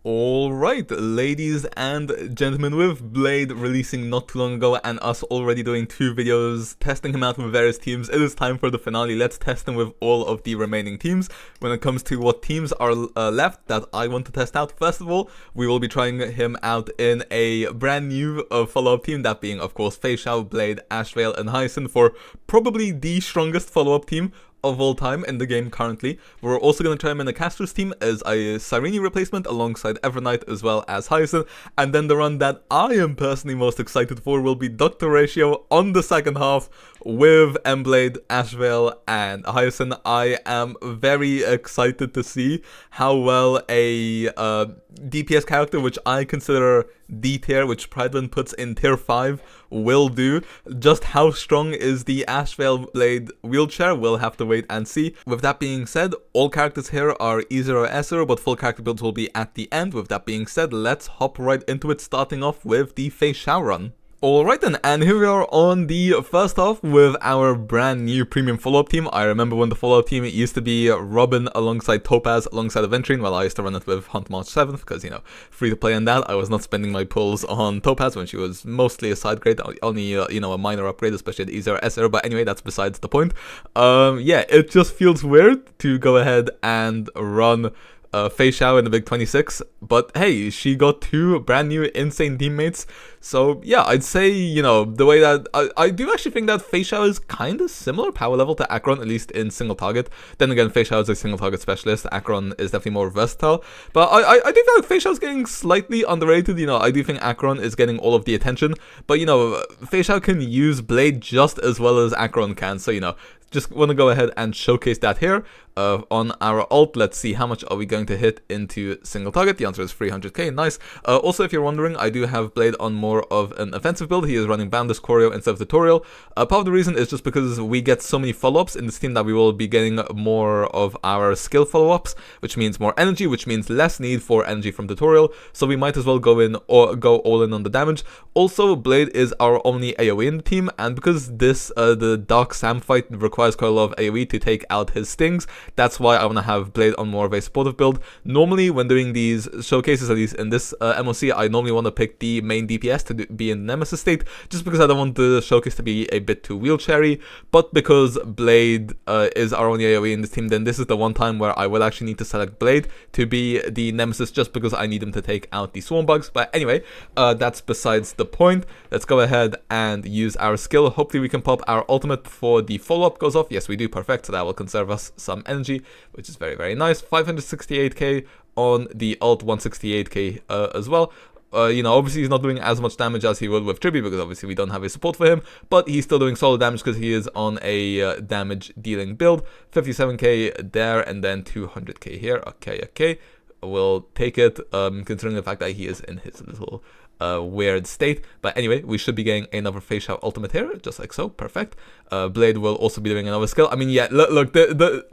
Alright, ladies and gentlemen, with Blade releasing not too long ago and us already doing 2 videos testing him out with various teams, it is time for the finale. Let's test him with all of the remaining teams. When it comes to what teams are left that I want to test out, first of all, we will be trying him out in a brand new follow-up team, that being of course Feixiao, Blade, Ashveil and Hyacine, for probably the strongest follow-up team of all time in the game currently. We're also going to try him in a Castorice team as a Cyrene replacement alongside Evernight as well as Hyacine, and then the run that I am personally most excited for will be Dr. Ratio on the second half with Blade, Ashveil and Hyacine. I am very excited to see how well a DPS character, which I consider D tier, which Prideman puts in tier 5, will do. Just how strong is the Ashveil Blade wheelchair, we'll have to wait and see. With that being said, all characters here are E0S0, but full character builds will be at the end. With that being said, let's hop right into it, starting off with the Feixiao run. Alright then, and here we are on the first half with our brand new premium follow-up team. I remember when the follow-up team used to be Robin alongside Topaz alongside Evernight. Well, I used to run it with Hunt March 7th because, you know, free to play on that. I was not spending my pulls on Topaz when she was mostly a side grade, only, you know, a minor upgrade, especially at E0S0, but anyway, that's besides the point. Yeah, it just feels weird to go ahead and run Feixiao in the Big 26, but hey, she got 2 brand new insane teammates. So yeah, I'd say, you know, the way that I do actually think that Feixiao is kind of similar power level to Acheron, at least in single target. Then again, Feixiao is a single target specialist. Acheron is definitely more versatile, but I do feel like Feixiao is getting slightly underrated. You know, I do think Acheron is getting all of the attention, but you know, Feixiao can use Blade just as well as Acheron can. So you know, just want to go ahead and showcase that here on our ult. Let's see how much are we going to hit into single target. The answer is 300k. Nice. Also, if you're wondering, I do have Blade on more of an offensive build. He is running Boundless Choreo instead of Tutorial. Part of the reason is just because we get so many follow-ups in this team that we will be getting more of our skill follow-ups, which means more energy, which means less need for energy from Tutorial. So we might as well go in or go all in on the damage. Also, Blade is our only AoE in the team, and because this the Dark Sam fight requires quite a lot of AoE to take out his stings, that's why I want to have Blade on more of a supportive build. Normally, when doing these showcases, at least in this MOC, I normally want to pick the main DPS to be in Nemesis state, just because I don't want the showcase to be a bit too wheelchairy. But because Blade is our only AoE in this team, then this is the one time where I will actually need to select Blade to be the Nemesis, just because I need him to take out the swarm bugs. But anyway, that's besides the point. Let's go ahead and use our skill. Hopefully we can pop our ultimate before the follow-up goes off. Yes, we do. Perfect. So that will conserve us some energy, which is very, very nice. 568k on the ult, 168k as well. You know, obviously he's not doing as much damage as he would with Tribute, because obviously we don't have a support for him, but he's still doing solid damage because he is on a damage dealing build. 57k there, and then 200k here. Okay, we'll take it, considering the fact that he is in his little weird state. But anyway, we should be getting another Feixiao ultimate here, just like so. Perfect. Blade will also be doing another skill. I mean, yeah, look,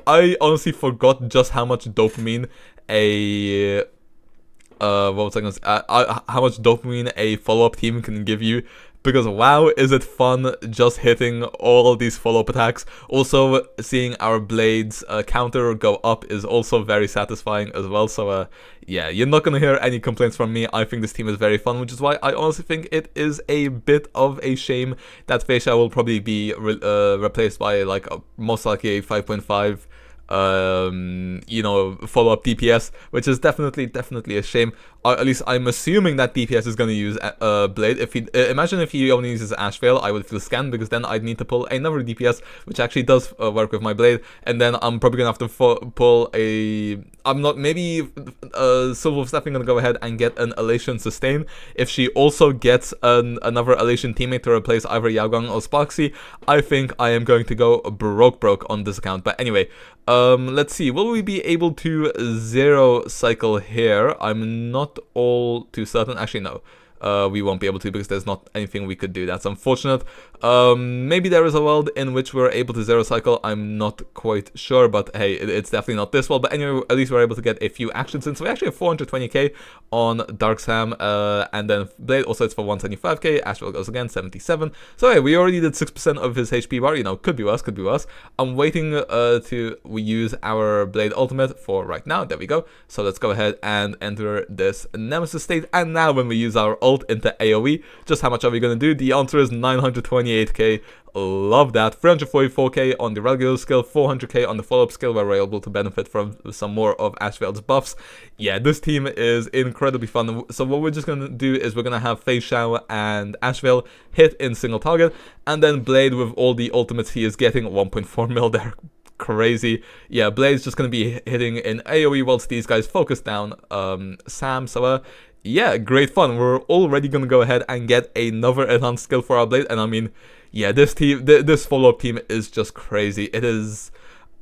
I honestly forgot just how much dopamine a what was I gonna say? How much dopamine a follow-up team can give you, because wow, is it fun just hitting all of these follow-up attacks. Also, seeing our Blade's counter go up is also very satisfying as well. So yeah, you're not gonna hear any complaints from me. I think this team is very fun, which is why I honestly think it is a bit of a shame that Feixiao will probably be replaced by like most likely a 5.5 you know, follow-up DPS, which is definitely a shame. At least I'm assuming that DPS is going to use Blade. If he imagine if he only uses Ashveil, I would feel scanned, because then I'd need to pull another DPS, which actually does work with my Blade, and then I'm probably gonna have to pull a maybe Silver Stepping gonna go ahead and get an Elation Sustain. If she also gets another Elation teammate to replace either Yaogang or Sparksy, I think I am going to go broke on this account. But anyway, let's see, will we be able to 0 cycle here? I'm not all too certain. Actually, no. we won't be able to because there's not anything we could do. That's unfortunate. Maybe there is a world in which we're able to zero cycle. I'm not quite sure, but hey, it's definitely not this world. But anyway, at least we're able to get a few actions in. So we actually have 420k on Dark Sam, and then Blade also it's for 175k. Ashveil goes again, 77. So hey, we already did 6% of his HP bar. You know, could be worse, could be worse. I'm waiting to use our Blade ultimate for right now. There we go. So let's go ahead and enter this Nemesis state. And now when we use our ult into AoE, just how much are we going to do? The answer is 928k. Love that. 344k on the regular skill, 400k on the follow-up skill, where we're able to benefit from some more of Ashveil's buffs. Yeah, this team is incredibly fun. So what we're just going to do is we're going to have Feixiao and Ashveil hit in single target, and then Blade with all the ultimates he is getting, 1.4 mil there. Crazy. Yeah, Blade's just going to be hitting in AoE whilst these guys focus down Sam. So yeah, great fun. We're already going to go ahead and get another enhanced skill for our Blade, and I mean, yeah, this team, this follow-up team is just crazy. It is,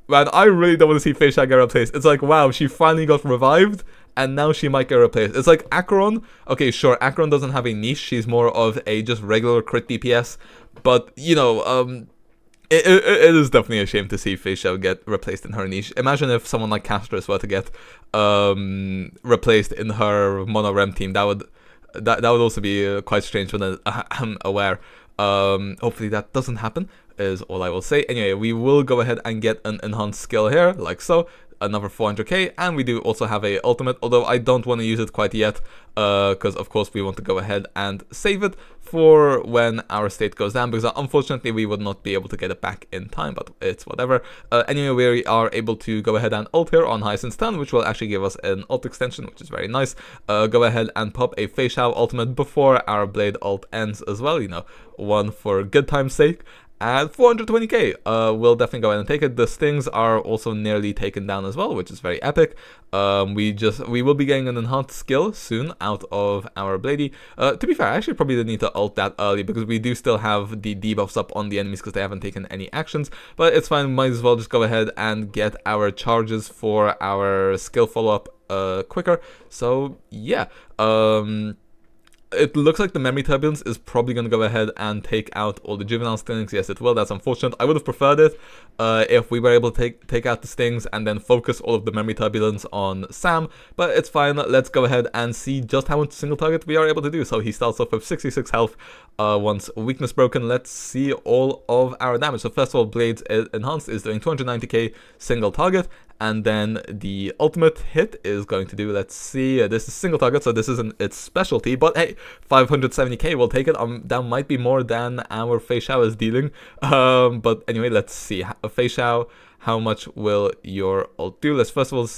man, I really don't want to see Feixiao get replaced. It's like, wow, she finally got revived, and now she might get replaced. It's like Acheron. Okay, sure, Acheron doesn't have a niche. She's more of a just regular crit DPS, but, you know, it is definitely a shame to see Feixiao get replaced in her niche. Imagine if someone like Castorice were to get replaced in her mono rem team. That would also be quite strange, but I'm aware. Hopefully that doesn't happen, is all I will say. Anyway, we will go ahead and get an enhanced skill here, like so. Another 400k, and we do also have a ultimate, although I don't want to use it quite yet, because of course we want to go ahead and save it for when our state goes down, because unfortunately we would not be able to get it back in time, but it's whatever. Anyway, we are able to go ahead and ult here on Hyacine's turn, which will actually give us an ult extension, which is very nice. Go ahead and pop a Feixiao ultimate before our Blade ult ends as well, you know, one for good time's sake. And 420k, we'll definitely go ahead and take it. The stings are also nearly taken down as well, which is very epic. We will be getting an enhanced skill soon out of our Bladey. To be fair, I actually probably didn't need to ult that early, because we do still have the debuffs up on the enemies because they haven't taken any actions. But it's fine, might as well just go ahead and get our charges for our skill follow-up quicker. So yeah, it looks like the memory turbulence is probably going to go ahead and take out all the juvenile stings. Yes, it will. That's unfortunate. I would have preferred it if we were able to take out the stings and then focus all of the memory turbulence on Sam, but it's fine. Let's go ahead and see just how much single target we are able to do. So he starts off with 66 health. Once weakness broken, let's see all of our damage. So first of all, Blades Enhanced is doing 290k single target, and then the ultimate hit is going to do, let's see, this is single target, so this isn't its specialty, but hey, 570k, we'll take it. That might be more than our Feixiao is dealing, but anyway, let's see. Feixiao, how much will your ult do? Let's first of all,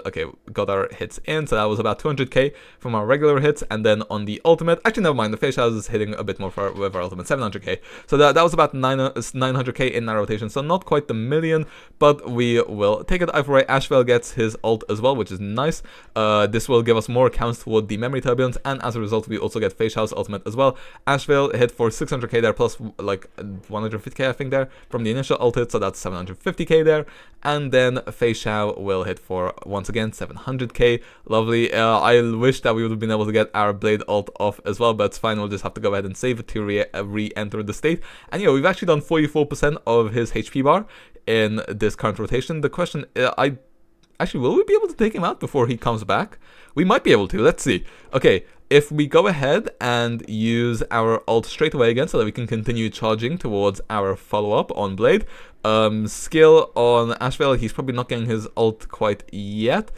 okay, got our hits in, so that was about 200k from our regular hits, and then on the ultimate, actually never mind, the Feixiao is hitting a bit more with our ultimate, 700k, so that was about 900k in that rotation, so not quite the million, but we will take it. Either way, Ashveil gets his ult as well, which is nice. This will give us more counts toward the memory turbulence, and as a result, we also get Feixiao's ultimate as well. Ashveil hit for 600k there, plus like 150k I think there from the initial ult hit, so that's 750k there, and then Feixiao will hit for once again 700k. Lovely. I wish that we would have been able to get our Blade ult off as well, but it's fine. We'll just have to go ahead and save it to re-enter the state. And yeah, we've actually done 44% of his HP bar in this current rotation. The question, actually, will we be able to take him out before he comes back? We might be able to. Let's see. Okay, if we go ahead and use our ult straight away again so that we can continue charging towards our follow-up on Blade. Skill on Ashveil, he's probably not getting his ult quite yet,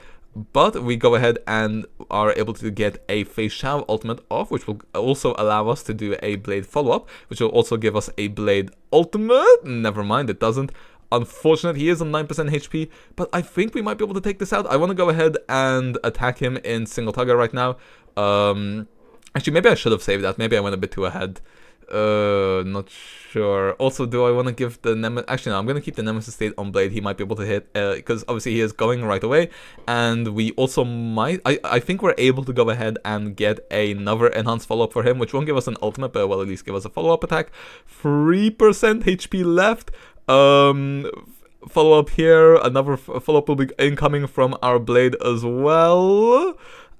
but we go ahead and are able to get a Feixiao ultimate off, which will also allow us to do a Blade follow-up, which will also give us a Blade ultimate. Never mind, it doesn't. Unfortunate, he is on 9% HP, but I think we might be able to take this out. I want to go ahead and attack him in single target right now. Actually, maybe I should have saved that. Maybe I went a bit too ahead. Not sure. Also, do I want to give the Nemesis... Actually, no, I'm going to keep the Nemesis state on Blade. He might be able to hit, because obviously he is going right away. And we also might... I think we're able to go ahead and get another enhanced follow-up for him, which won't give us an ultimate, but will at least give us a follow-up attack. 3% HP left. Follow-up here. Another follow-up will be incoming from our Blade as well.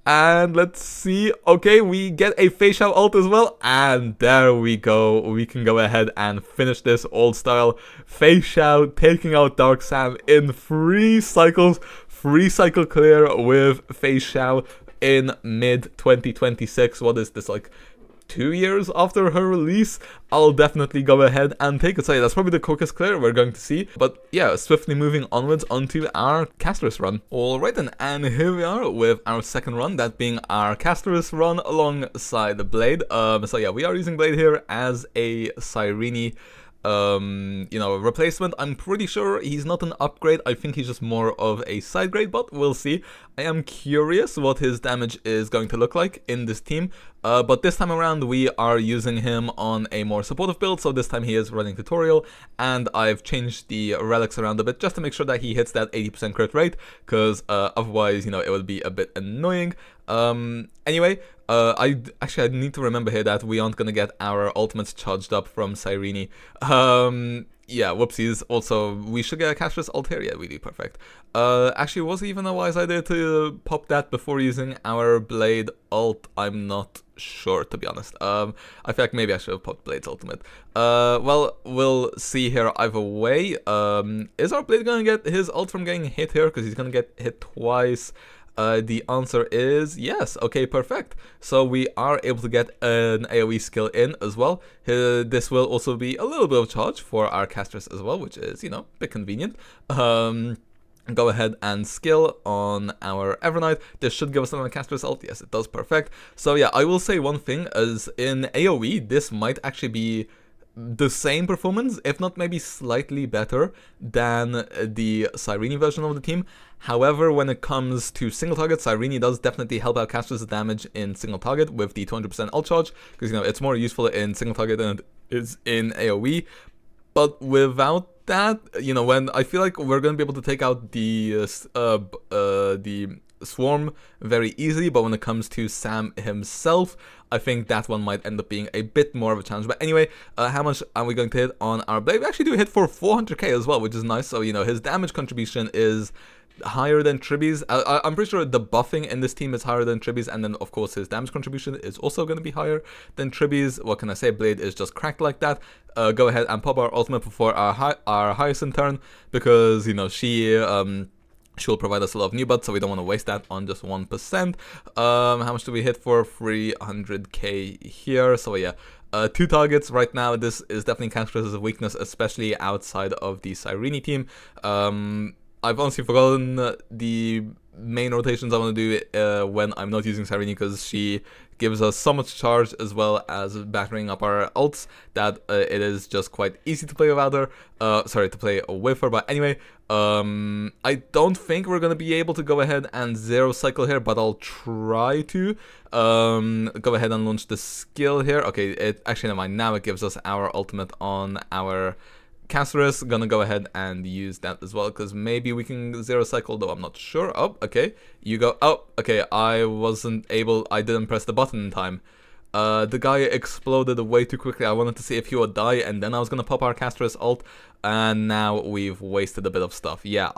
And let's see. Okay, we get a Feixiao ult as well. And there we go. We can go ahead and finish this old style. Feixiao taking out Dark Sam in 3 cycles. 3 cycle clear with Feixiao in mid 2026. What is this, like 2 years after her release? I'll definitely go ahead and take it. So yeah, that's probably the quickest clear we're going to see. But yeah, swiftly moving onwards onto our Castorice run. Alright then, and here we are with our second run, that being our Castorice run alongside the Blade. So yeah, we are using Blade here as a Cyrene replacement. I'm pretty sure he's not an upgrade. I think he's just more of a side grade, but we'll see. I am curious what his damage is going to look like in this team. But this time around, we are using him on a more supportive build. So this time he is running tutorial, and I've changed the relics around a bit just to make sure that he hits that 80% crit rate, because otherwise, it would be a bit annoying. Anyway, I need to remember here that we aren't gonna get our ultimates charged up from Cyrene. Yeah, whoopsies. Also, we should get a Castorice ult here. Yeah, we do. Perfect. Actually, was it even a wise idea to pop that before using our Blade ult? I'm not sure, to be honest. I feel like maybe I should have popped Blade's ultimate. Well, we'll see here either way. Is our Blade gonna get his ult from getting hit here? Because he's gonna get hit twice. The answer is yes. Okay, perfect. So we are able to get an AoE skill in as well. This will also be a little bit of charge for our Castorice as well, which is, a bit convenient. Go ahead and skill on our Evernight. This should give us another Castorice ult. Yes, it does. Perfect. So yeah, I will say one thing, as in AoE, this might actually be the same performance, if not maybe slightly better than the Cyrene version of the team. However, when it comes to single target, Cyrene does definitely help out Castorice's damage in single target with the 200% ult charge, because it's more useful in single target than it is in AoE. But without that, when I feel like we're going to be able to take out the Swarm very easily, but when it comes to Sam himself, I think that one might end up being a bit more of a challenge. But anyway, how much are we going to hit on our Blade? We actually do hit for 400k as well, which is nice. So, his damage contribution is higher than Triby's. I'm pretty sure the buffing in this team is higher than Triby's, and then of course his damage contribution is also going to be higher than Triby's. What can I say? Blade is just cracked like that. Go ahead and pop our ultimate before our Hyacine turn, because she'll provide us a lot of new buds, so we don't want to waste that on just 1%. How much do we hit for? 300k here. So yeah, 2 targets right now. This is definitely Castorice's weakness, especially outside of the Cyrene team. I've honestly forgotten the main rotations I want to do when I'm not using Cyrene, because she gives us so much charge as well as battering up our ults that it is just quite easy to play without her. Sorry, to play with her. But anyway, I don't think we're going to be able to go ahead and 0 cycle here, but I'll try to. Go ahead and launch the skill here. Okay, it actually, never mind. Now it gives us our ultimate on our Castorice. Gonna go ahead and use that as well, because maybe we can 0 cycle, though I'm not sure. Oh, okay, you go. Oh, okay, I didn't press the button in time. The guy exploded way too quickly. I wanted to see if he would die, and then I was gonna pop our Castorice ult, and now we've wasted a bit of stuff. Yeah,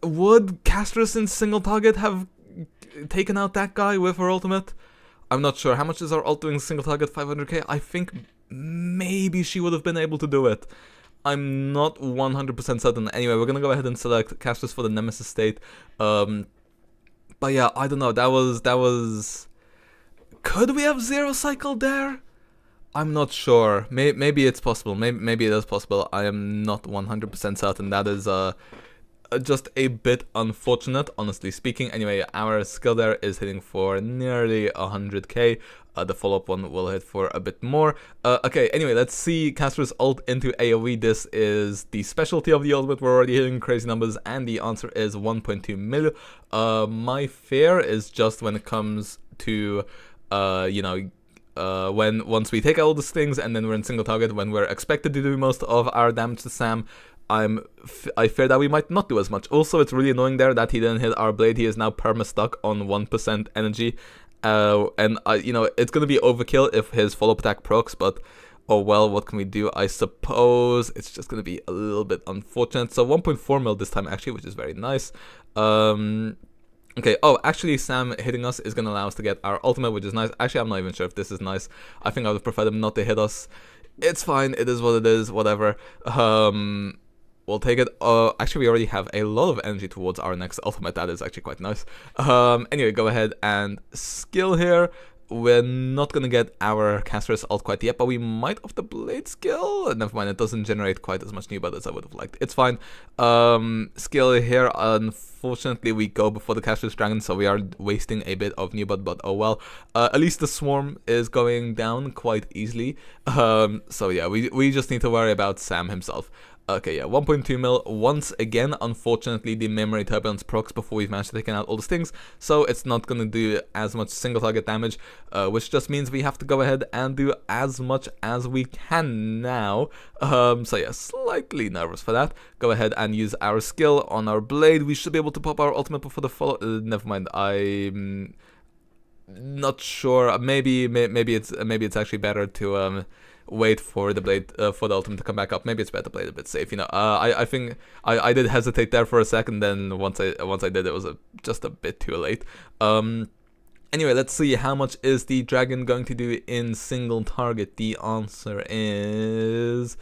would Castorice in single target have taken out that guy with her ultimate? I'm not sure. How much is our ult doing single target? 500k? I think maybe she would have been able to do it. I'm not 100% certain. Anyway, we're gonna go ahead and select Castorice for the Nemesis state. But yeah, I don't know. That was. Could we have 0 cycle there? I'm not sure. Maybe it's possible. Maybe it is possible. I am not 100% certain. That is just a bit unfortunate, honestly speaking. Anyway, our skill there is hitting for nearly 100k. The follow-up one will hit for a bit more. Okay, anyway, let's see Castorice ult into AoE. This is the specialty of the ultimate. We're already hitting crazy numbers, and the answer is 1.2 mil. My fear is just when it comes to, once we take out all these things and then we're in single target, when we're expected to do most of our damage to Sam, I fear that we might not do as much. Also, it's really annoying there that he didn't hit our Blade. He is now perma-stuck on 1% energy. And it's gonna be overkill if his follow-up attack procs, but oh well, what can we do? I suppose it's just gonna be a little bit unfortunate. So 1.4 mil this time actually, which is very nice. Okay, oh, actually, Sam hitting us is going to allow us to get our ultimate, which is nice. Actually, I'm not even sure if this is nice. I think I would prefer them not to hit us. It's fine. It is what it is. Whatever. We'll take it. Actually, we already have a lot of energy towards our next ultimate. That is actually quite nice. Anyway, go ahead and skill here. We're not gonna get our Castorice ult quite yet, but we might of the blade skill. Never mind, it doesn't generate quite as much new blood as I would have liked. It's fine. Skill here, unfortunately, we go before the Castorice dragon, so we are wasting a bit of new blood, but oh well. At least the swarm is going down quite easily. So yeah, we just need to worry about Sam himself. Okay, yeah, 1.2 mil. Once again, unfortunately, the memory turbulence procs before we've managed to take out all the stings, so it's not going to do as much single target damage, which just means we have to go ahead and do as much as we can now. So yeah, slightly nervous for that. Go ahead and use our skill on our blade. We should be able to pop our ultimate before the follow. Never mind. I'm not sure. Maybe it's actually better to wait for the blade for the ultimate to come back up. Maybe it's better to play it a bit safe, you know. I think I did hesitate there for a second, then once I did, it was just a bit too late. Anyway, let's see how much is the dragon going to do in single target. The answer is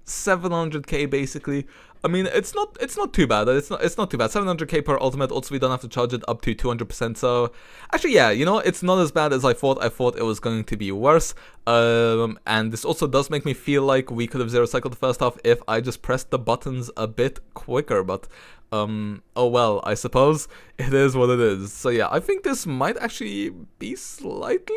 700k basically. I mean, it's not too bad. It's not too bad. 700k per ultimate. Also, we don't have to charge it up to 200%. So, actually, yeah, you know, it's not as bad as I thought. I thought it was going to be worse. And this also does make me feel like we could have zero cycled the first half if I just pressed the buttons a bit quicker. But oh well, I suppose it is what it is. So yeah, I think this might actually be slightly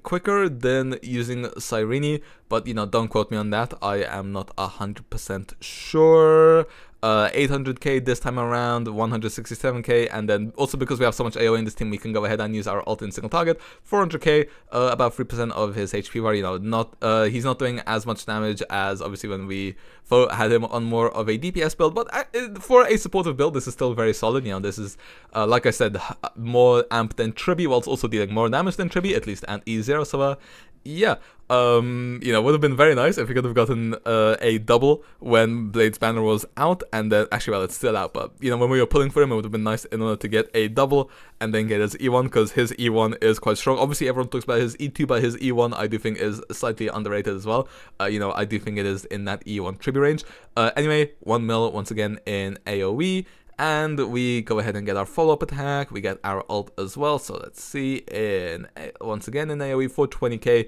quicker than using Cyrene, but you know, don't quote me on that. I am not 100% sure. 800k this time around, 167k, and then also because we have so much AoE in this team, we can go ahead and use our ult in single target. 400k, about 3% of his HP bar. You know, not he's not doing as much damage as obviously when we had him on more of a DPS build, but for a supportive build, this is still very solid. You know, this is like I said, more amp than Tribby, whilst also dealing more damage than Tribby, at least at E0. So yeah, you know, would have been very nice if we could have gotten a double when Blade's banner was out, and then actually, well, it's still out, but you know, when we were pulling for him, it would have been nice in order to get a double and then get his E1, because his E1 is quite strong. Obviously, everyone talks about his E2, but his E1 I do think is slightly underrated as well. You know, I do think it is in that E1 tribute range. Anyway, 1 mil once again in AoE. And we go ahead and get our follow-up attack. We get our ult as well. So let's see. Once again in AoE for 20k.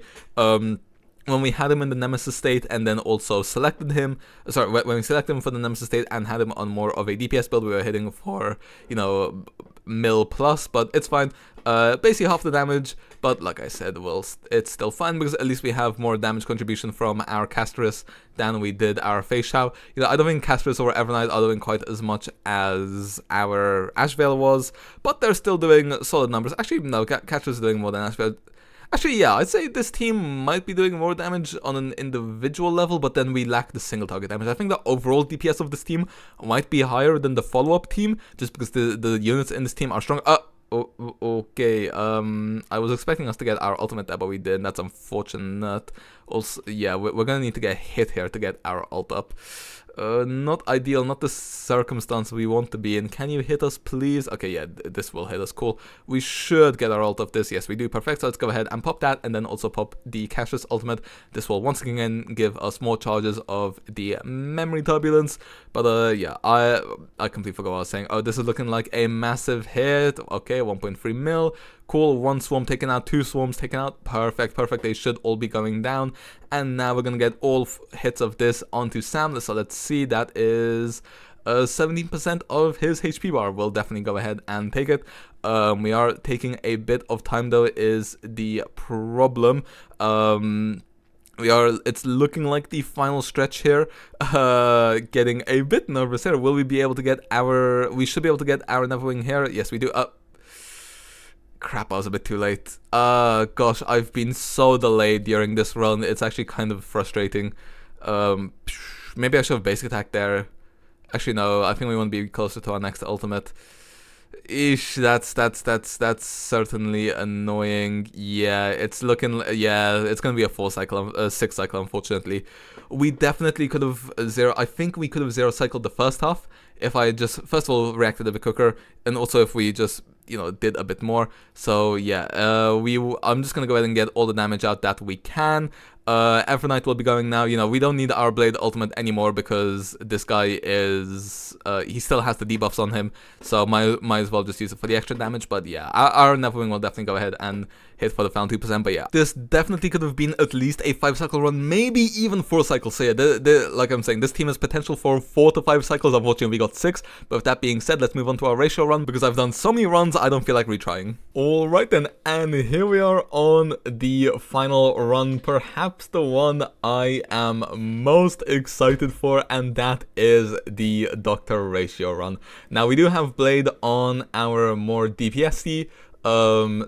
When we had him in the Nemesis state and then also selected him, sorry, when we selected him for the Nemesis state and had him on more of a DPS build, we were hitting for, you know, mil plus, but it's fine. Basically half the damage, but like I said, well, it's still fine because at least we have more damage contribution from our Castorice than we did our Feixiao. You know, I don't think Castorice or Evernight are doing quite as much as our Ashveil was, but they're still doing solid numbers. Actually, no, Castorice is doing more than Ashveil. Actually, yeah, I'd say this team might be doing more damage on an individual level, but then we lack the single target damage. I think the overall DPS of this team might be higher than the follow-up team, just because the units in this team are strong. Okay, I was expecting us to get our ultimate there, but we didn't. That's unfortunate. Also, yeah, we're gonna need to get hit here to get our ult up. Not ideal, not the circumstance we want to be in. Can you hit us, please? Okay, yeah, this will hit us. Cool. We should get our ult of this. Yes, we do. Perfect. So let's go ahead and pop that, and then also pop the Castorice ultimate. This will once again give us more charges of the memory turbulence. But yeah, I completely forgot what I was saying. Oh, this is looking like a massive hit. Okay, 1.3 mil. Cool, 1 swarm taken out, 2 swarms taken out. Perfect, perfect. They should all be going down. And now we're gonna get all hits of this onto Sam. So let's see, that is 17% of his HP bar. We'll definitely go ahead and take it. We are taking a bit of time though, is the problem. It's looking like the final stretch here. Getting a bit nervous here. Will we be able to get we should be able to get our Neverwing here. Yes, we do. Crap, I was a bit too late. Gosh, I've been so delayed during this run. It's actually kind of frustrating. Maybe I should have basic attack there. Actually, no, I think we want to be closer to our next ultimate. Ish, that's certainly annoying. Yeah, it's looking. Yeah, it's gonna be a 4 cycle, 6 cycle. Unfortunately, we definitely could have zero. I think we could have zero cycled the first half if I just first of all reacted a bit quicker, and also if we just did a bit more. So yeah, I'm just gonna go ahead and get all the damage out that we can. Evernight will be going now. We don't need our Blade ultimate anymore because this guy is he still has the debuffs on him, so might as well just use it for the extra damage. But yeah, our Neverwing will definitely go ahead and hit for the found 2%. But yeah, this definitely could have been at least a 5-cycle run, maybe even 4 cycles. So yeah, like I'm saying, this team has potential for 4 to 5 cycles. Unfortunately, we got 6. But with that being said, let's move on to our ratio run because I've done so many runs, I don't feel like retrying. Alright then, and here we are on the final run, perhaps the one I am most excited for, and that is the Doctor ratio run. Now, we do have Blade on our more DPS-y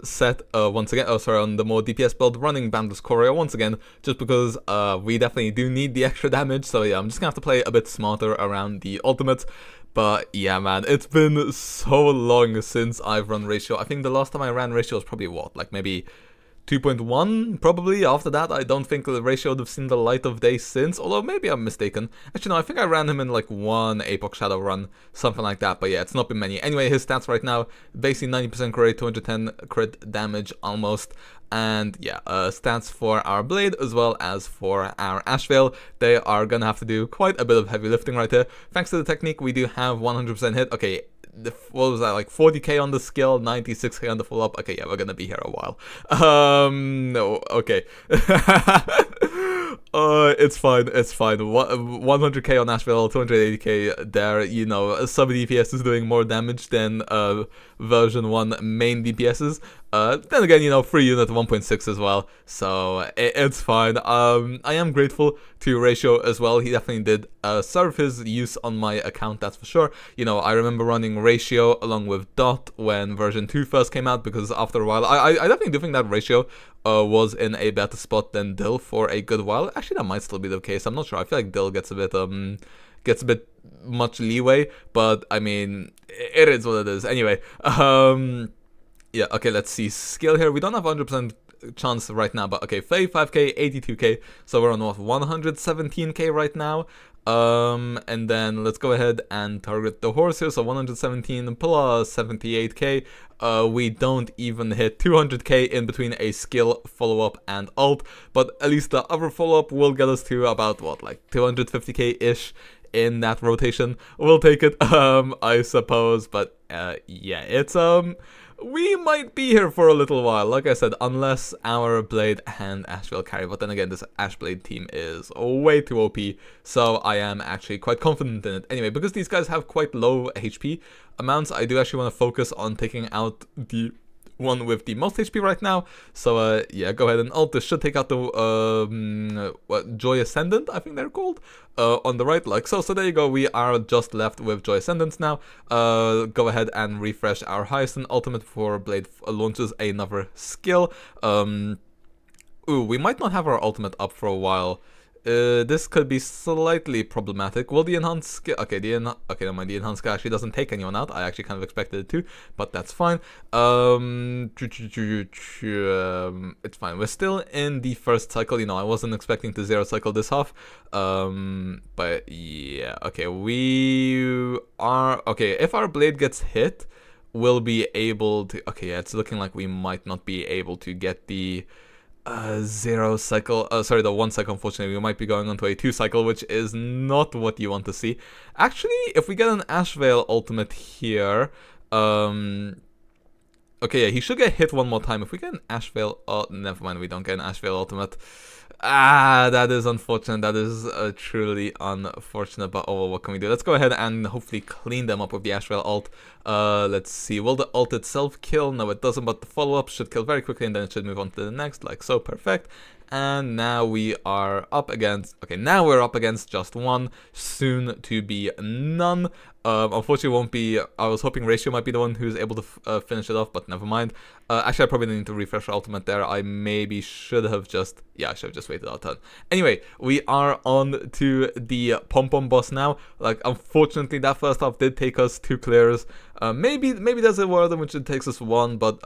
set once again, on the more DPS build, running Boundless Courier once again, just because we definitely do need the extra damage. So yeah, I'm just gonna have to play a bit smarter around the ultimates. But yeah, man, it's been so long since I've run ratio. I think the last time I ran ratio was probably what, like maybe 2.1 probably. After that, I don't think the ratio would have seen the light of day since, although maybe I'm mistaken. Actually, no, I think I ran him in like one Apoc Shadow run, something like that, but yeah, it's not been many. Anyway, his stats right now, basically 90% crit rate, 210 crit damage almost, and yeah, stats for our Blade as well as for our Ashveil. They are gonna have to do quite a bit of heavy lifting right here. Thanks to the technique, we do have 100% hit. Okay, what was that, like 40k on the skill, 96k on the full up. Okay, yeah, we're gonna be here a while. No, okay. It's fine, it's fine. 100k on Ashveil, 280k there. Sub DPS is doing more damage than version 1 main DPSs. Then again, free unit 1.6 as well, so it's fine. I am grateful to Ratio as well. He definitely did serve his use on my account, that's for sure. I remember running Ratio along with Dot when version 2 first came out, because after a while, I definitely do think that Ratio was in a better spot than Dill for a good while. Actually, that might still be the case. I'm not sure. I feel like Dill gets a bit much leeway, but I mean, it is what it is. Anyway, yeah, okay, let's see. Skill here, we don't have 100% chance right now, but okay, 35k, 82k, so we're on what, 117k right now. And then let's go ahead and target the horse here, so 117 plus 78k. We don't even hit 200k in between a skill, follow-up, and ult, but at least the other follow-up will get us to about, what, like 250k-ish in that rotation. We'll take it, I suppose, but yeah, it's, we might be here for a little while, like I said, unless our Blade and Ashveil carry. But then again, this Ashblade team is way too OP, so I am actually quite confident in it. Anyway, because these guys have quite low HP amounts, I do actually want to focus on taking out the one with the most HP right now. So yeah, go ahead and ult. This should take out the Joy Ascendant, I think they're called, on the right, like so. So there you go, we are just left with Joy Ascendants now. Go ahead and refresh our Hyacine ultimate before Blade launches another skill. Ooh, we might not have our ultimate up for a while. This could be slightly problematic. Will the enhanced skill... Okay, never mind. The enhanced skill actually doesn't take anyone out. I actually kind of expected it to, but that's fine. It's fine. We're still in the first cycle. I wasn't expecting to zero cycle this half. But yeah, okay. We are... Okay, if our Blade gets hit, we'll be able to... Okay, yeah, it's looking like we might not be able to get the... zero cycle, sorry, the 1 cycle. Unfortunately, we might be going on to a 2 cycle, which is not what you want to see. Actually, if we get an Ashveil ultimate here, okay, yeah, he should get hit one more time. If we get an Ashveil, oh, never mind, we don't get an Ashveil ultimate. That is unfortunate. That is truly unfortunate, but oh well, what can we do? Let's go ahead and hopefully clean them up with the Ashveil ult. Let's see, will the ult itself kill? No, it doesn't, but the follow-up should kill very quickly, and then it should move on to the next, like so. Perfect. And now we are up against... Okay, now we're up against just one, soon to be none. Unfortunately, won't be... I was hoping Ratio might be the one who's able to finish it off, but never mind. Actually, I probably need to refresh ultimate there. I maybe should have just... Yeah, I should have just waited our turn. Anyway, we are on to the Pom-Pom boss now. Like, unfortunately, that first half did take us 2 clears. Maybe there's a world in which it takes us 1, but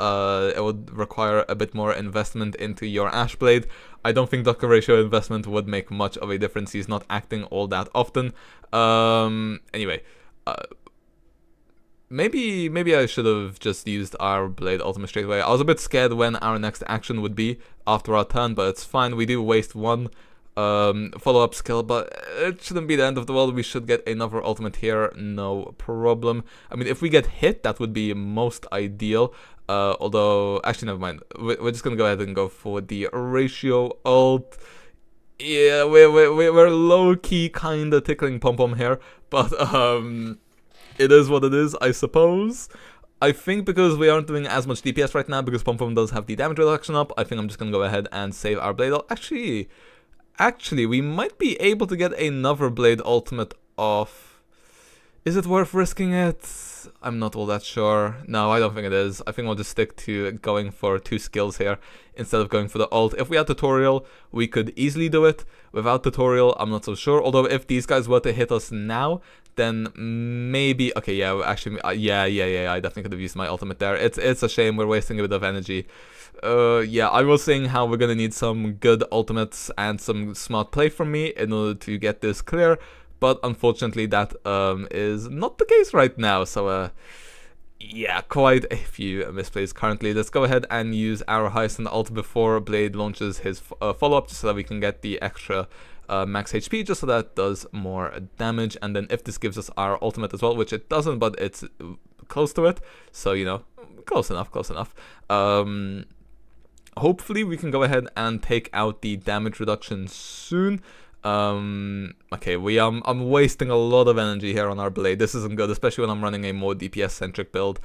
it would require a bit more investment into your Ashblade. I don't think Dr. Ratio investment would make much of a difference. He's not acting all that often. Anyway, maybe I should have just used our Blade Ultimate straight away. I was a bit scared when our next action would be after our turn, but it's fine. We do waste 1 follow-up skill, but it shouldn't be the end of the world. We should get another ultimate here, no problem. I mean, if we get hit, that would be most ideal. Although, actually, never mind. We're just gonna go ahead and go for the Ratio ult. Yeah, we're low-key kind of tickling Pom-Pom here, but it is what it is, I suppose. I think because we aren't doing as much DPS right now, because Pom-Pom does have the damage reduction up, I think I'm just gonna go ahead and save our Blade ult. Actually, we might be able to get another Blade Ultimate off. Is it worth risking it? I'm not all that sure. No, I don't think it is. I think we'll just stick to going for 2 skills here instead of going for the ult. If we had tutorial, we could easily do it. Without tutorial, I'm not so sure. Although if these guys were to hit us now, then maybe... Okay, yeah, actually, yeah, I definitely could have used my ultimate there. It's a shame we're wasting a bit of energy. Yeah, I was saying how we're gonna need some good ultimates and some smart play from me in order to get this clear, but unfortunately that is not the case right now, so yeah, quite a few misplays currently. Let's go ahead and use our Hyacine ult before Blade launches his follow-up, just so that we can get the extra max HP, just so that does more damage, and then if this gives us our ultimate as well, which it doesn't, but it's close to it, so, you know, close enough. Hopefully we can go ahead and take out the damage reduction soon. Okay, I'm wasting a lot of energy here on our Blade. This isn't good, especially when I'm running a more DPS centric build.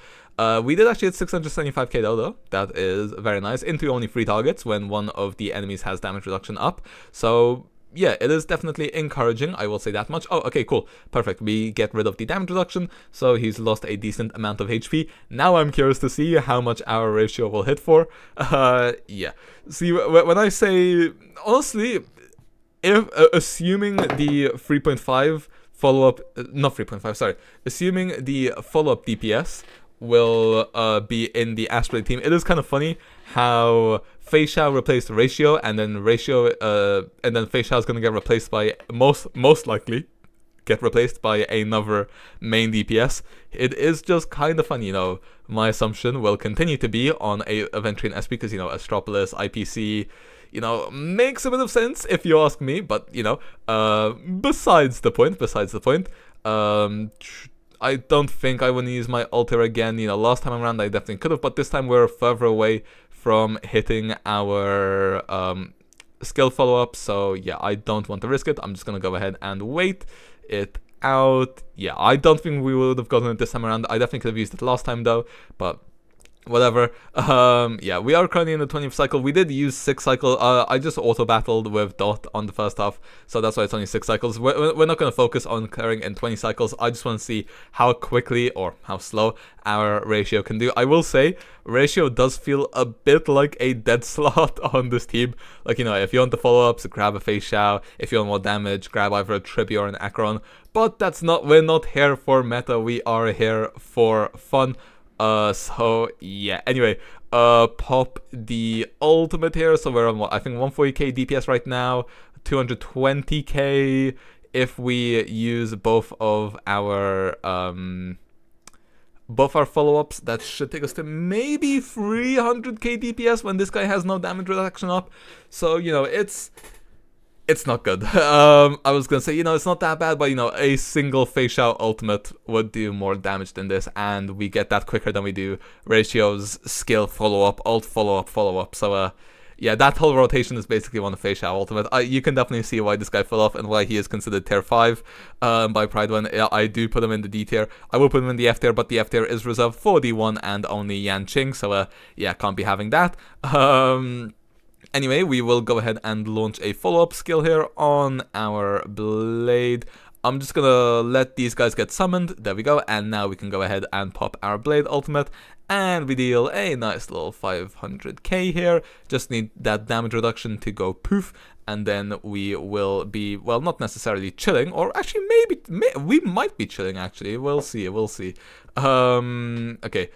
We did actually hit 675k though. That is very nice, into only 3 targets when one of the enemies has damage reduction up. So yeah, it is definitely encouraging, I will say that much. Oh, okay, cool. Perfect. We get rid of the damage reduction, so he's lost a decent amount of HP. Now I'm curious to see how much our Ratio will hit for. Yeah. See, when I say... Honestly, if assuming the 3.5 follow-up... Not 3.5, sorry. Assuming the follow-up DPS will be in the Ashveil team, it is kind of funny how Feixiao replaced Ratio, and then Feixiao is gonna get replaced by most likely get replaced by another main DPS. It is just kind of funny, you know. My assumption will continue to be on a Evernight SP because, you know, Astropolis, IPC, you know, makes a bit of sense if you ask me, but, you know, besides the point, I don't think I want to use my ult again. You know, last time around I definitely could have, but this time we're further away from hitting our skill follow-up, so yeah, I don't want to risk it. I'm just gonna go ahead and wait it out. Yeah, I don't think we would have gotten it this time around. I definitely could have used it last time though, but whatever. Yeah, we are currently in the 20th cycle. We did use 6 cycles. I just auto-battled with Dot on the first half, so that's why it's only 6 cycles. We're not going to focus on clearing in 20 cycles. I just want to see how quickly or how slow our Ratio can do. I will say, Ratio does feel a bit like a dead slot on this team. Like, you know, if you want the follow-ups, grab a Feixiao. If you want more damage, grab either a Trippy or an Acheron. But that's not, we're not here for meta. We are here for fun. So yeah, anyway, pop the ultimate here. So we're on what, I think 140k DPS right now, 220k if we use both our follow-ups. That should take us to maybe 300k DPS when this guy has no damage reduction up. So, you know, it's not good. I was gonna say, you know, it's not that bad, but, you know, a single Feixiao ultimate would do more damage than this, and we get that quicker than we do Ratio's skill follow-up, ult follow-up. So, yeah, that whole rotation is basically one of Feixiao ultimate. You can definitely see why this guy fell off and why he is considered tier 5 by Pride when I do put him in the D tier. I will put him in the F tier, but the F tier is reserved for the one and only Yan Qing, so, yeah, can't be having that. Anyway, we will go ahead and launch a follow-up skill here on our Blade. I'm just gonna let these guys get summoned. There we go. And now we can go ahead and pop our Blade ultimate. And we deal a nice little 500k here. Just need that damage reduction to go poof. And then we will be, well, not necessarily chilling. Or actually, we might be chilling, actually. We'll see, we'll see. Okay.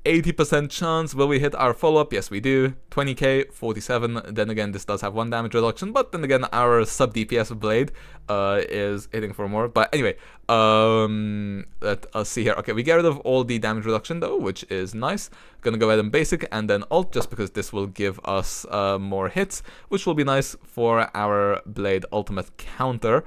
80% chance. Will we hit our follow-up? Yes, we do. 20k, 47. Then again, this does have 1 damage reduction. But then again, our sub-DPS Blade is hitting for more. But anyway, let us see here. Okay, we get rid of all the damage reduction, though, which is nice. Gonna go ahead and basic and then ult, just because this will give us more hits, which will be nice for our Blade ultimate counter.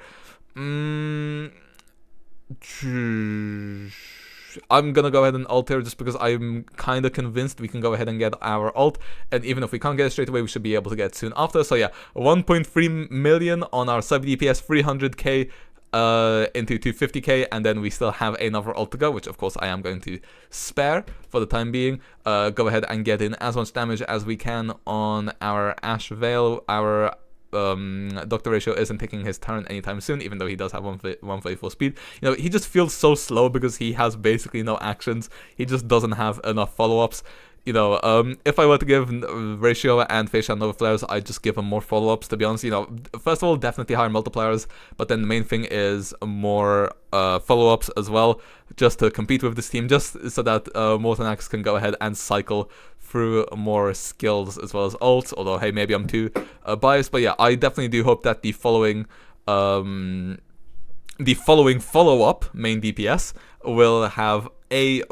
I'm gonna go ahead and ult here just because I'm kind of convinced we can go ahead and get our ult, and even if we can't get it straight away, we should be able to get it soon after. So yeah, 1.3 million on our sub DPS, 300k into 250k, and then we still have another ult to go, which of course I am going to spare for the time being. Go ahead and get in as much damage as we can on our Ashveil. Our Dr. Ratio isn't taking his turn anytime soon, even though he does have 144 speed. You know, he just feels so slow because he has basically no actions. He just doesn't have enough follow-ups. You know, if I were to give Ratio and Feixiao Nova Flares, I'd just give him more follow-ups, to be honest. You know, first of all, definitely higher multipliers, but then the main thing is more follow-ups as well, just to compete with this team, just so that Mortenax can go ahead and cycle through more skills as well as ults, although, hey, maybe I'm too biased, but yeah, I definitely do hope that the following follow-up main DPS will have a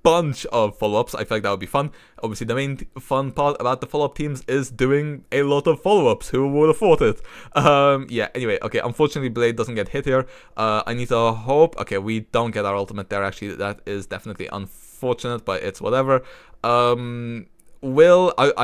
bunch of follow-ups. I feel like that would be fun. Obviously, the main fun part about the follow-up teams is doing a lot of follow-ups. Who would have thought it? Yeah, anyway, okay, unfortunately, Blade doesn't get hit here. I need to hope... Okay, we don't get our ultimate there, actually. That is definitely unfortunate, but it's whatever. I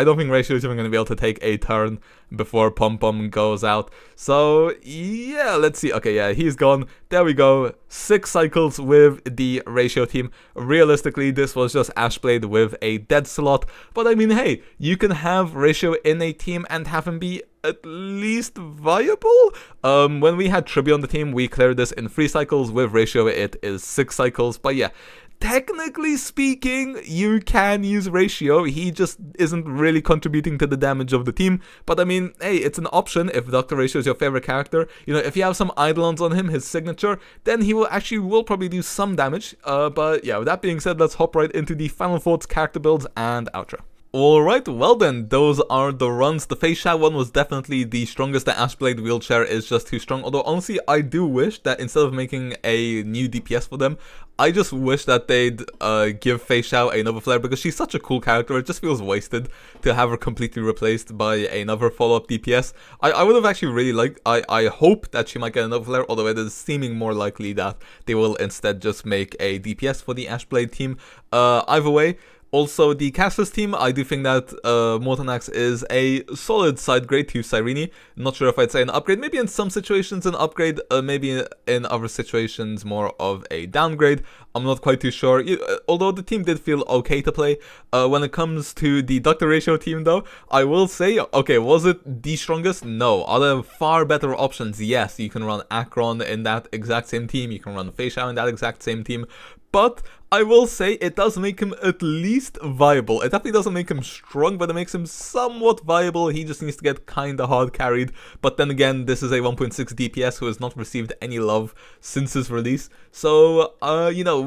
don't think Ratio is even going to be able to take a turn before Pom Pom goes out. So, yeah, let's see. Okay, yeah, he's gone. There we go. 6 cycles with the Ratio team. Realistically, this was just Ashblade with a dead slot. But I mean, hey, you can have Ratio in a team and have him be at least viable. When we had Tribi on the team, we cleared this in 3 cycles. With Ratio, it is 6 cycles. But yeah, technically speaking, you can use Ratio. He just isn't really contributing to the damage of the team. But I mean, hey, it's an option if Dr. Ratio is your favorite character. You know, if you have some Eidolons on him, his signature, then he will probably do some damage. But yeah, with that being said, let's hop right into the final thoughts, character builds, and outro. Alright, well then, those are the runs. The Feixiao one was definitely the strongest. The Ashblade wheelchair is just too strong. Although, honestly, I do wish that instead of making a new DPS for them, I just wish that they'd give Feixiao another flare, because she's such a cool character. It just feels wasted to have her completely replaced by another follow-up DPS. I would have actually really liked... I hope that she might get another flare, although it is seeming more likely that they will instead just make a DPS for the Ashblade team. Either way... Also, the Castorice team, I do think that Mortenax is a solid side grade to Cyrene. Not sure if I'd say an upgrade. Maybe in some situations an upgrade, maybe in other situations more of a downgrade. I'm not quite too sure, although the team did feel okay to play. When it comes to the Dr. Ratio team though, I will say, okay, was it the strongest? No. Are there far better options? Yes, you can run Akron in that exact same team, you can run Feixiao in that exact same team, but I will say it does make him at least viable. It definitely doesn't make him strong, but it makes him somewhat viable. He just needs to get kinda hard carried. But then again, this is a 1.6 DPS who has not received any love since his release. So, you know,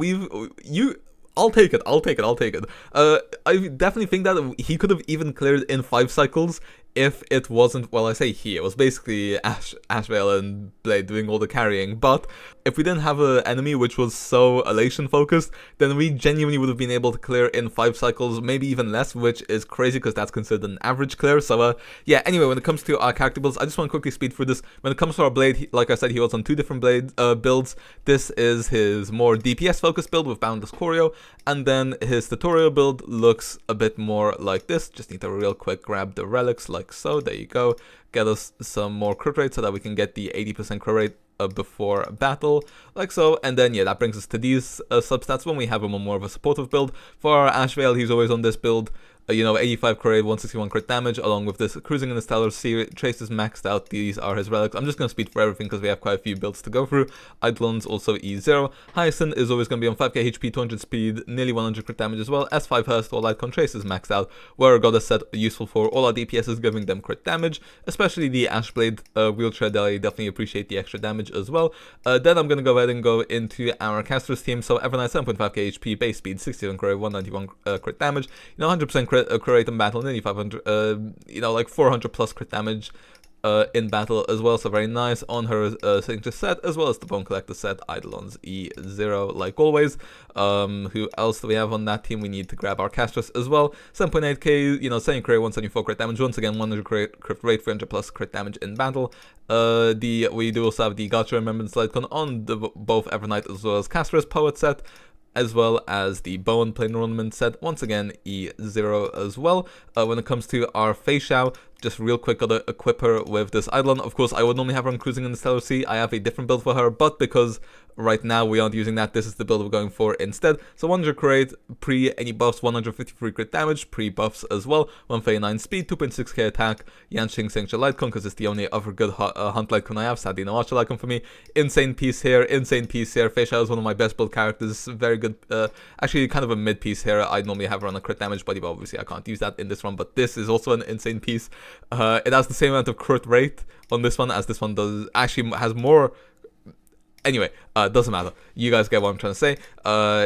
I'll take it. I definitely think that he could have even cleared in 5 cycles if it wasn't, well, I say he, it was basically Ashveil and Blade doing all the carrying, but if we didn't have an enemy which was so elation focused, then we genuinely would have been able to clear in 5 cycles, maybe even less, which is crazy because that's considered an average clear. So yeah, anyway, when it comes to our character builds, I just want to quickly speed through this. When it comes to our Blade, like I said, he was on 2 different Blade builds. This is his more DPS focused build with Boundless Choreo, and then his tutorial build looks a bit more like this. Just need to real quick grab the relics like so. There you go. Get us some more crit rate so that we can get the 80% crit rate before battle, like so. And then yeah, that brings us to these substats when we have him on more of a supportive build. For our Ashveil, he's always on this build. You know, 85 crit rate, 161 crit damage, along with this cruising in the stellar sea. Trace is maxed out. These are his relics. I'm just going to speed for everything because we have quite a few builds to go through. Eidolon's also E0. Hyacine is always going to be on 5k HP, 200 speed, nearly 100 crit damage as well. S5 Hurst or Lightcon Trace is maxed out. Where a goddess set useful for all our DPSs, giving them crit damage, especially the Ashblade wheelchair. They definitely appreciate the extra damage as well. Then I'm going to go ahead and go into our Castorice team. So Evernight 7.5k HP, base speed, 67 crit, 191 crit damage, you know, 100% crit rate in battle, nearly 500, you know, like 400 plus crit damage in battle as well, so very nice on her signature set, as well as the Bone Collector set, Eidolon's E0, like always. Who else do we have on that team? We need to grab our Castorice as well. 7.8k, you know, 70 crit, 174 crit damage, once again 100 crit rate, 300 plus crit damage in battle. We do also have the Gotcha Remembrance Lightcon on both Evernight as well as Castorice Poet set, as well as the Bow and Planar Ornament set, once again E0 as well. When it comes to our Feixiao, just real quick, gotta equip her with this Eidolon. Of course, I would normally have her on Cruising in the Stellar Sea. I have a different build for her, but because right now we aren't using that, this is the build we're going for instead. So 100 crit, pre any buffs, 153 crit damage, pre buffs as well, 139 speed, 2.6k attack, Yanqing Signature Lightcon, because it's the only other good hunt Lightcon I have. Sadly, no Archer Lightcon for me. Insane piece here, insane piece here. Feixiao is one of my best build characters, very good, actually kind of a mid piece here. I'd normally have her on a crit damage buddy, but obviously I can't use that in this one, but this is also an insane piece. It has the same amount of crit rate on this one as this one does. Actually has more. Anyway, doesn't matter. You guys get what I'm trying to say.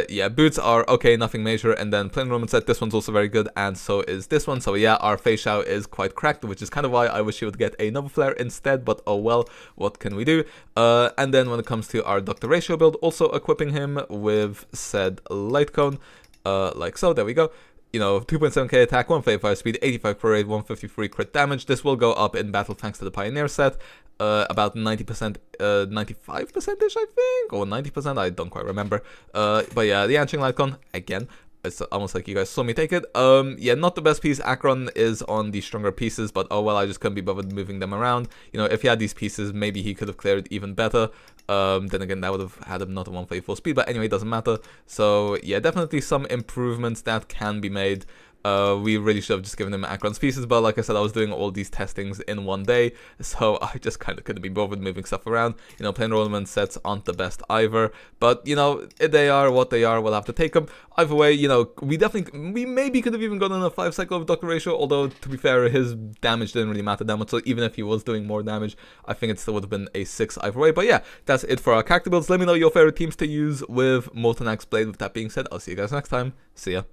Yeah, boots are okay, nothing major. And then Planar Roman set, this one's also very good, and so is this one. So yeah, our Feixiao is quite cracked, which is kind of why I wish she would get a Nova Flare instead, but oh well, what can we do? And then when it comes to our Dr. Ratio build, also equipping him with said light cone, like so, there we go. You know, 2.7k attack, 135 speed, 85 crit rate, 153 crit damage. This will go up in battle thanks to the Pioneer set. About 90%, 95%ish, I think, or 90%, I don't quite remember. But yeah, the Yanqing Lightcon, again, it's almost like you guys saw me take it. Yeah, not the best piece. Akron is on the stronger pieces, but oh well, I just couldn't be bothered moving them around. You know, if he had these pieces, maybe he could have cleared even better. Then again, that would have had him not a 134 speed, but anyway, it doesn't matter. So yeah, definitely some improvements that can be made. We really should have just given him Akron's pieces, but like I said, I was doing all these testings in one day, so I just kind of couldn't be bothered moving stuff around. You know, Planar Ornament sets aren't the best either, but you know, they are what they are, we'll have to take them. Either way, you know, we maybe could have even gotten a 5 cycle of Dr. Ratio, although to be fair, his damage didn't really matter that much, so even if he was doing more damage, I think it still would have been a 6 either way. But yeah, that's it for our character builds. Let me know your favorite teams to use with Mortenax Blade. With that being said, I'll see you guys next time. See ya.